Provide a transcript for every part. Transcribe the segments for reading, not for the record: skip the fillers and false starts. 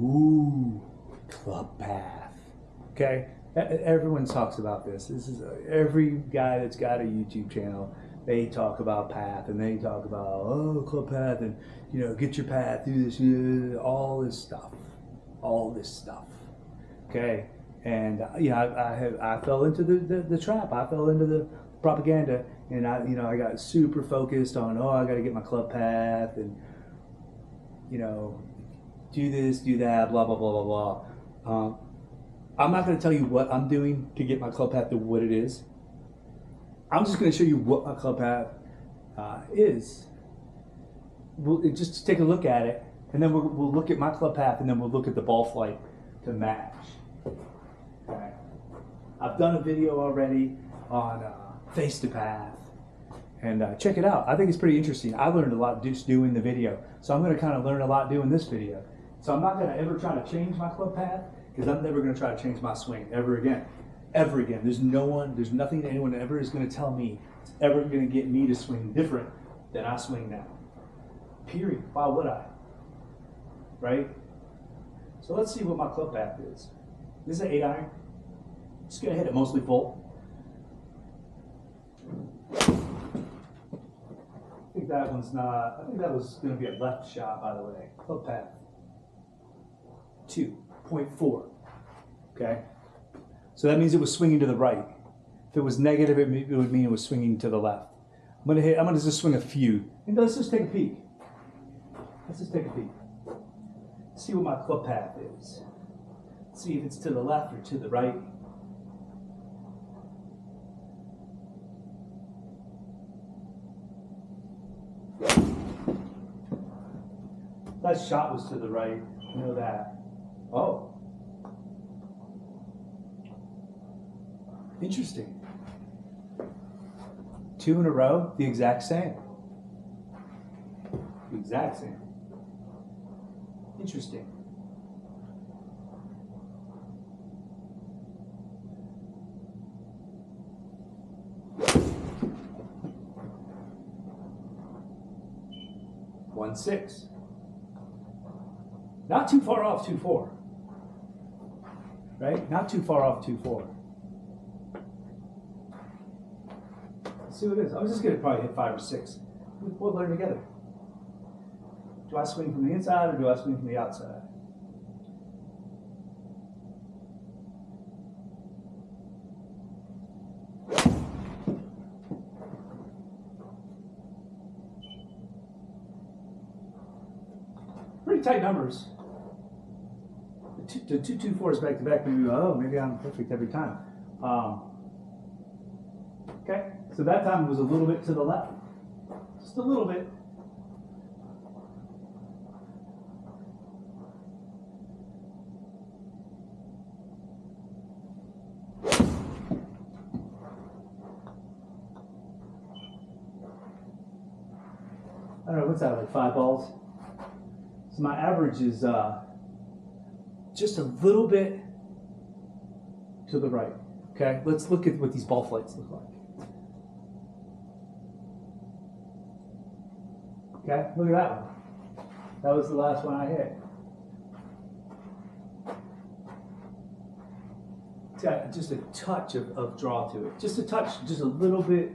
Ooh, club path. Okay, everyone talks about this. This is every guy that's got a YouTube channel. They talk about path, and they talk about club path, and get your path, do this, all this stuff, Okay, and I fell into the trap. I fell into the propaganda, and I got super focused on I got to get my club path, and do this, do that, blah blah blah blah blah. I'm not going to tell you what I'm doing to get my club path to what it is. I'm just going to show you what my club path is. We'll just take a look at it, and then we'll look at my club path, and then we'll look at the ball flight to match. Okay. I've done a video already on face to path, and check it out. I think it's pretty interesting. I learned a lot just doing the video, so I'm going to kind of learn a lot doing this video. So I'm not going to ever try to change my club path, because I'm never going to try to change my swing ever again. Ever again. There's nothing anyone ever is going to tell me is ever going to get me to swing different than I swing now. Period. Why would I? Right? So let's see what my club path is. This is an 8-iron. Just going to hit it mostly full. I think that one's not, I think that was going to be a left shot, by the way. Club path 2.4. Okay? So that means it was swinging to the right. If it was negative, it would mean it was swinging to the left. I'm gonna just swing a few. And let's just take a peek. See what my club path is. See if it's to the left or to the right. That shot was to the right. You know that. Oh. Interesting. 2 in a row, the exact same. Interesting. One 6. Not too far off 2-4. Right? Not too far off 2-4. Let's see what it is. I'm just going to probably hit 5 or 6. We'll learn together. Do I swing from the inside or do I swing from the outside? Pretty tight numbers. The 2-2-4s back to back. Maybe I'm perfect every time. Okay, so that time was a little bit to the left, just a little bit. I don't know, what's that, like 5 balls? So my average is just a little bit to the right. Okay, let's look at what these ball flights look like. Okay, look at that one. That was the last one I hit. It's got just a touch of draw to it. Just a touch, just a little bit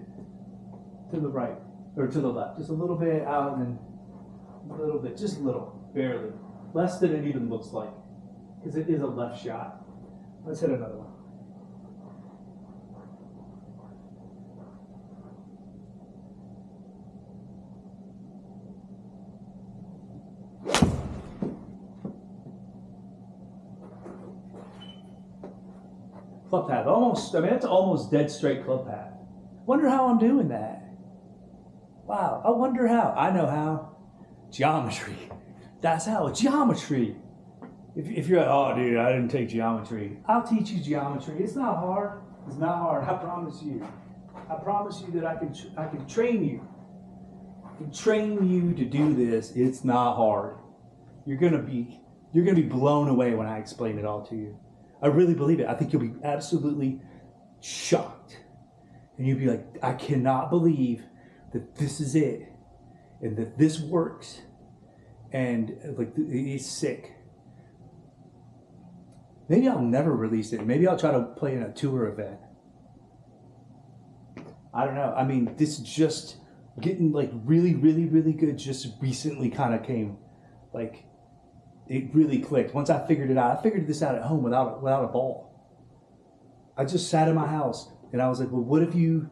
to the right, or to the left. Just a little bit out and a little bit, just a little, barely. Less than it even looks like, because it is a left shot. Let's hit another one. Club path, almost, I mean, that's almost dead straight club path. Wonder how I'm doing that. Wow, I wonder how. I know how. Geometry. That's how, geometry. If you're like, oh dude, I didn't take geometry. I'll teach you geometry. It's not hard. It's not hard, I promise you. I promise you that I can train you. I can train you to do this. It's not hard. You're gonna be blown away when I explain it all to you. I really believe it. I think you'll be absolutely shocked. And you'll be like, I cannot believe that this is it. And that this works. And like, it's sick. Maybe I'll never release it. Maybe I'll try to play in a tour event. I don't know. I mean, this just getting like really, really, really good just recently kind of came, like, it really clicked. Once I figured it out, I figured this out at home without a ball. I just sat in my house and I was like, well, what if you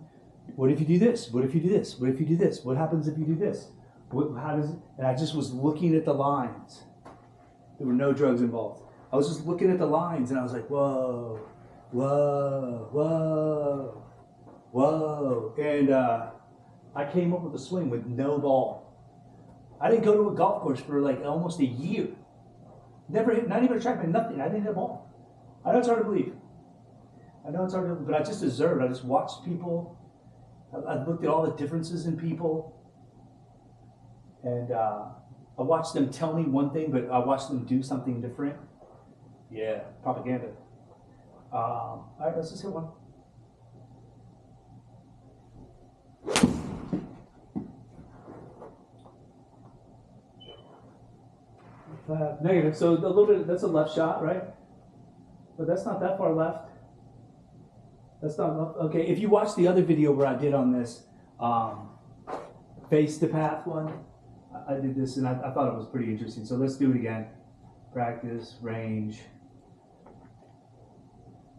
do this? What if you do this? What if you do this? What happens if you do this? How does it? And I just was looking at the lines. There were no drugs involved. I was just looking at the lines and I was like, whoa, whoa, whoa, whoa. And I came up with a swing with no ball. I didn't go to a golf course for like almost a year. Never hit, not even a trackman, nothing. I didn't hit a ball. I know it's hard to believe. But I just observed. I just watched people. I looked at all the differences in people. And I watched them tell me one thing, but I watched them do something different. Yeah, propaganda. All right, let's just hit one. Negative. So a little bit. That's a left shot, right? But that's not that far left. That's not left. Okay. If you watch the other video where I did on this face to path one, I did this and I thought it was pretty interesting. So let's do it again. Practice, range.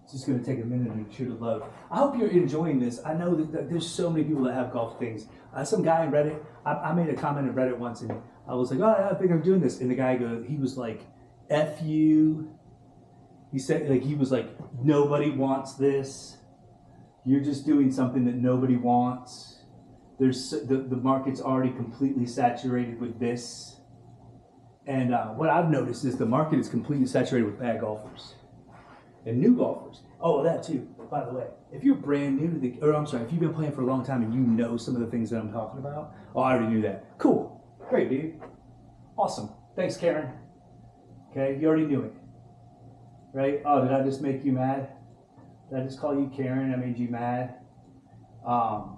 It's just going to take a minute or two to load. I hope you're enjoying this. I know that there's so many people that have golf things. Some guy in Reddit, I made a comment in Reddit once and I was like, oh, I think I'm doing this. And the guy he was like, F you. He said, like, he was like, nobody wants this. You're just doing something that nobody wants. The market's already completely saturated with this. And what I've noticed is the market is completely saturated with bad golfers and new golfers. Oh, that too, by the way. If you're brand new to if you've been playing for a long time and you know some of the things that I'm talking about, oh, I already knew that. Cool. Great, dude. Awesome. Thanks, Karen. Okay, you already knew it. Right? Oh, did I just make you mad? Did I just call you Karen? I made you mad? My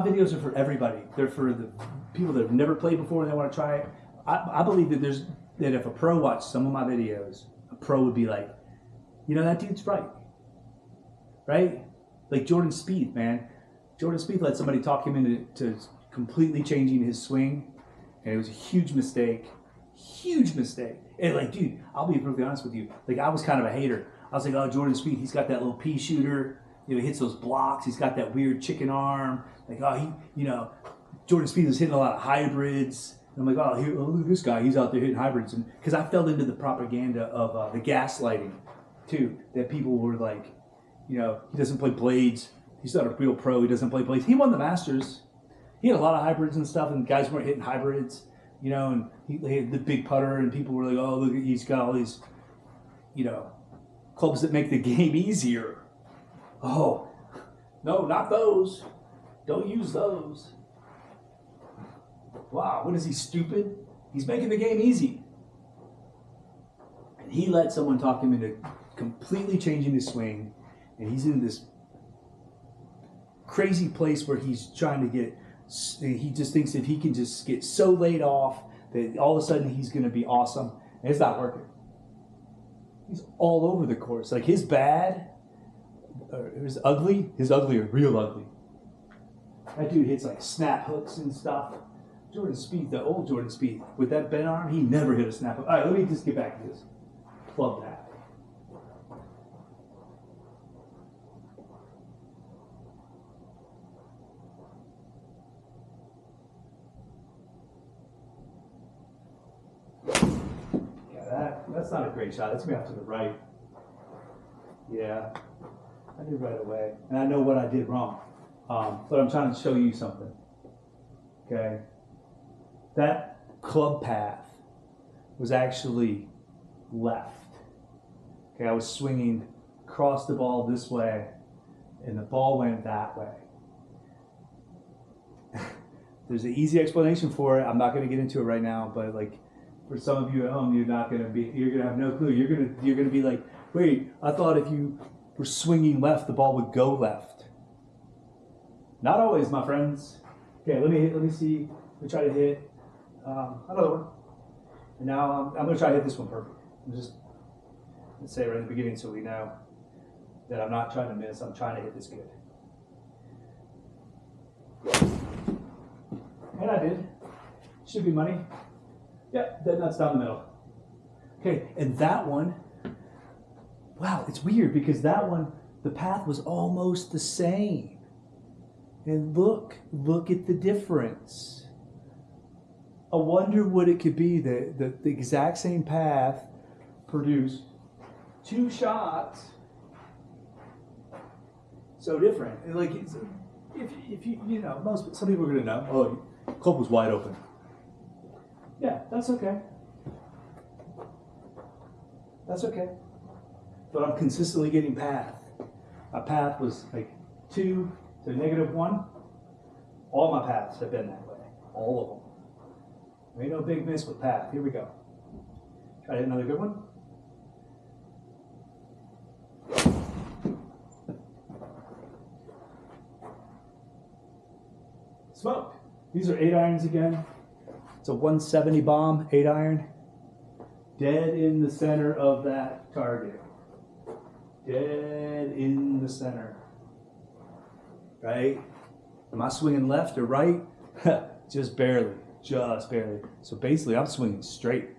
videos are for everybody. They're for the people that have never played before and they want to try it. I believe that if a pro watched some of my videos, a pro would be like, you know, that dude's right. Right? Like Jordan Spieth, man. Jordan Spieth let somebody talk him into completely changing his swing, and it was a huge mistake. Huge mistake. And like, dude, I'll be perfectly honest with you. Like, I was kind of a hater. I was like, oh, Jordan Spieth, he's got that little pea shooter. You know, he hits those blocks. He's got that weird chicken arm. Like, oh, Jordan Spieth is hitting a lot of hybrids. And I'm like, oh, look at this guy. He's out there hitting hybrids. And because I fell into the propaganda of the gaslighting, too. That people were like, he doesn't play blades. He's not a real pro. He doesn't play blades. He won the Masters. He had a lot of hybrids and stuff, and guys weren't hitting hybrids. And he had the big putter, and people were like, oh, look, he's got all these, clubs that make the game easier. Oh, no, not those. Don't use those. Wow, what is he, stupid? He's making the game easy. And he let someone talk him into completely changing his swing, and he's in this crazy place where he's trying to he just thinks if he can just get so laid off that all of a sudden he's going to be awesome. And it's not working. He's all over the course. Like his ugly are real ugly. That dude hits like snap hooks and stuff. Jordan Spieth, the old Jordan Spieth, with that bent arm, he never hit a snap hook. All right, let me just get back to this club path. That's not a great shot. That's going to be out to the right. Yeah, I did right away. And I know what I did wrong. But I'm trying to show you something. Okay? That club path was actually left. Okay, I was swinging across the ball this way, and the ball went that way. There's an easy explanation for it. I'm not going to get into it right now, but like, for some of you at home, you're gonna have no clue. You're gonna be like, wait, I thought if you were swinging left, the ball would go left. Not always, my friends. Okay, let me see. Let me try to hit another one. And now I'm going to try to hit this one perfect. Let's say right at the beginning so we know that I'm not trying to miss, I'm trying to hit this good. And I did. Should be money. Yep, dead nuts down the middle. Okay, and that one, wow, it's weird because that one, the path was almost the same. And look at the difference. I wonder what it could be that the exact same path produced two shots so different. And like, if you know, some people are going to know, oh, club was wide open. Yeah, that's okay. That's okay. But I'm consistently getting path. My path was like 2 to -1. All my paths have been that way. All of them. There ain't no big miss with path. Here we go. Try to hit another good one. Smoke. These are 8 irons again. It's a 170 bomb 8 iron. Dead in the center of that target. Dead in the center. Right? Am I swinging left or right? Just barely. Just barely. So basically, I'm swinging straight.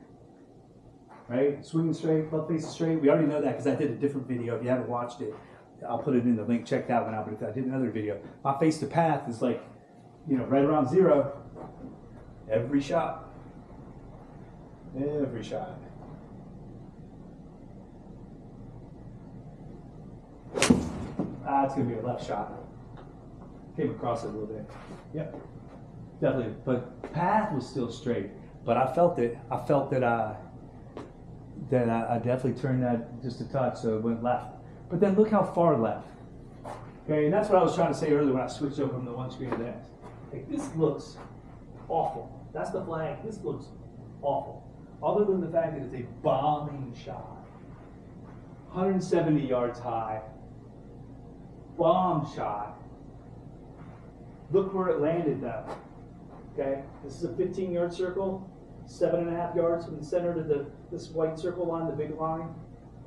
Right? Swinging straight, butt face straight. We already know that because I did a different video. If you haven't watched it, I'll put it in the link. Check that one out. But if I did another video, my face to path is like, right around 0. Every shot. Every shot. It's going to be a left shot. Came across it a little bit. Yep. Definitely. But path was still straight. But I felt it. I felt that I definitely turned that just a touch, so it went left. But then look how far left. Okay, and that's what I was trying to say earlier when I switched over from the one screen to the next. Like, this looks awful. That's the flag. This looks awful. Other than the fact that it's a bombing shot. 170 yards high. Bomb shot. Look where it landed though. Okay, this is a 15-yard circle, 7.5 yards from the center to this white circle line, the big line.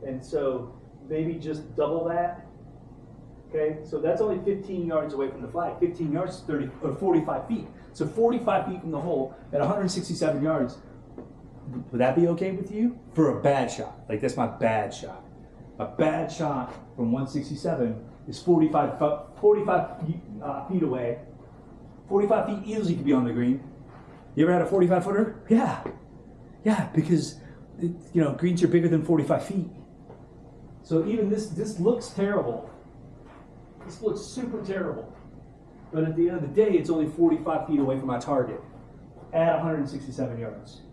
And so maybe just double that. Okay, so that's only 15 yards away from the flag. 15 yards is 30 or 45 feet. So 45 feet from the hole at 167 yards. Would that be okay with you? For a bad shot. Like, that's my bad shot. A bad shot from 167 is 45 feet away. 45 feet easily could be on the green. You ever had a 45-footer? Yeah. Yeah, because, greens are bigger than 45 feet. So even this looks terrible. This looks super terrible. But at the end of the day, it's only 45 feet away from my target at 167 yards.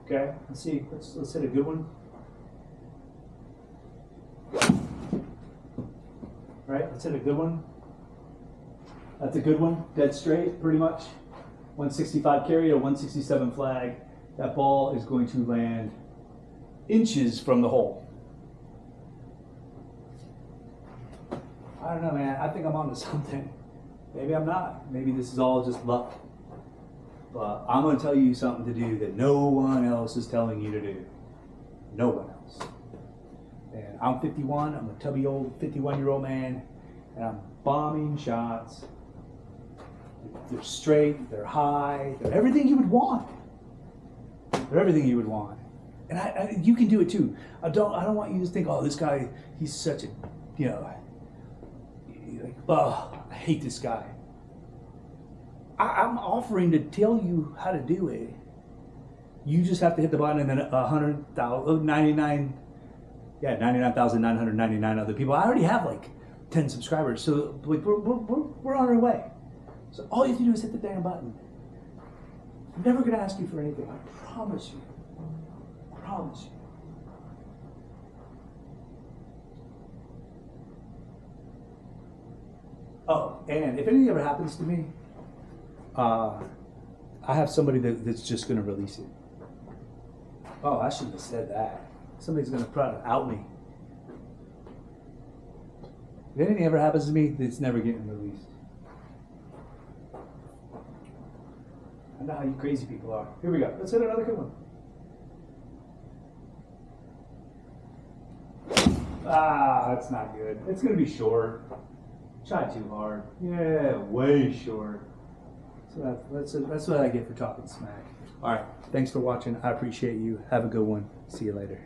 Okay, let's see. Let's hit a good one. All right, let's hit a good one. That's a good one. Dead straight, pretty much. 165 carry to 167 flag. That ball is going to land inches from the hole. I don't know, man. I think I'm onto something. Maybe I'm not. Maybe this is all just luck. But I'm going to tell you something to do that no one else is telling you to do. No one else. And I'm 51. I'm a tubby old 51-year-old man. And I'm bombing shots. They're straight. They're high. They're everything you would want. They're everything you would want. And you can do it too. I don't want you to think, oh, this guy, he's such a, like, oh, I hate this guy. I'm offering to tell you how to do it. You just have to hit the button, and then 99,999 other people. I already have like 10 subscribers, so like we're on our way. So all you have to do is hit the damn button. I'm never gonna ask you for anything. I promise you. I promise you. Oh, and if anything ever happens to me, I have somebody that's just going to release it. Oh, I shouldn't have said that. Somebody's going to try to out me. If anything ever happens to me, it's never getting released. I know how you crazy people are. Here we go. Let's hit another good one. Ah, that's not good. It's gonna be short. Try too hard. Yeah, way short. So that's what I get for talking smack. All right, thanks for watching. I appreciate you. Have a good one. See you later.